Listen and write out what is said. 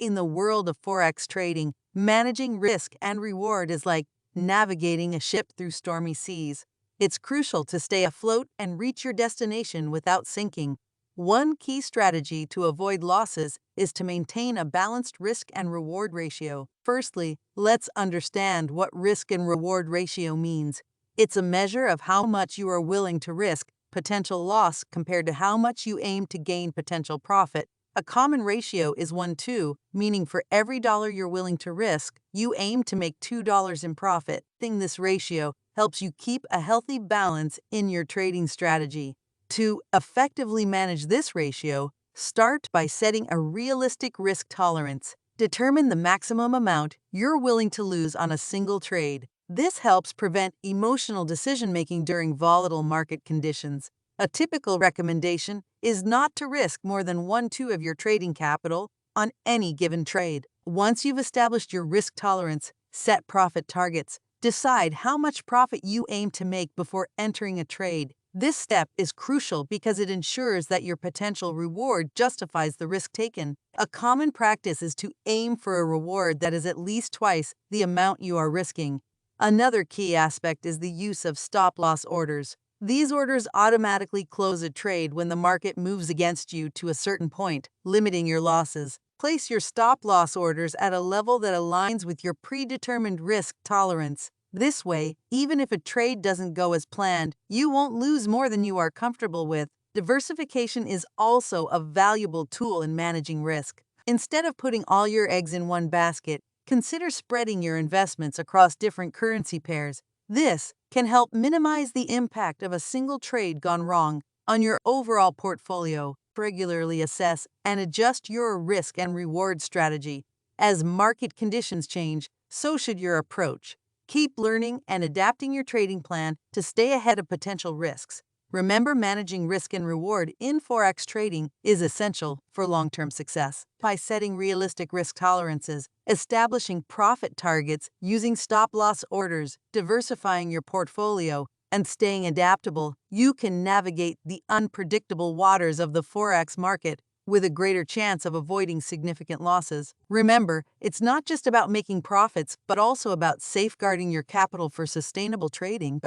In the world of Forex trading, managing risk and reward is like navigating a ship through stormy seas. It's crucial to stay afloat and reach your destination without sinking. One key strategy to avoid losses is to maintain a balanced risk and reward ratio. Firstly, let's understand what risk and reward ratio means. It's a measure of how much you are willing to risk potential loss compared to how much you aim to gain potential profit. A common ratio is 1:2, meaning for every dollar you're willing to risk, you aim to make $2 in profit. This ratio helps you keep a healthy balance in your trading strategy. To effectively manage this ratio, start by setting a realistic risk tolerance. Determine the maximum amount you're willing to lose on a single trade. This helps prevent emotional decision-making during volatile market conditions. A typical recommendation is not to risk more than 1/2 of your trading capital on any given trade. Once you've established your risk tolerance, set profit targets. Decide how much profit you aim to make before entering a trade. This step is crucial because it ensures that your potential reward justifies the risk taken. A common practice is to aim for a reward that is at least twice the amount you are risking. Another key aspect is the use of stop-loss orders. These orders automatically close a trade when the market moves against you to a certain point, limiting your losses. Place your stop-loss orders at a level that aligns with your predetermined risk tolerance. This way, even if a trade doesn't go as planned, you won't lose more than you are comfortable with. Diversification is also a valuable tool in managing risk. Instead of putting all your eggs in one basket, consider spreading your investments across different currency pairs. This can help minimize the impact of a single trade gone wrong on your overall portfolio. Regularly assess and adjust your risk and reward strategy. As market conditions change, so should your approach. Keep learning and adapting your trading plan to stay ahead of potential risks. Remember, managing risk and reward in Forex trading is essential for long-term success. By setting realistic risk tolerances, establishing profit targets, using stop-loss orders, diversifying your portfolio, and staying adaptable, you can navigate the unpredictable waters of the Forex market with a greater chance of avoiding significant losses. Remember, it's not just about making profits, but also about safeguarding your capital for sustainable trading.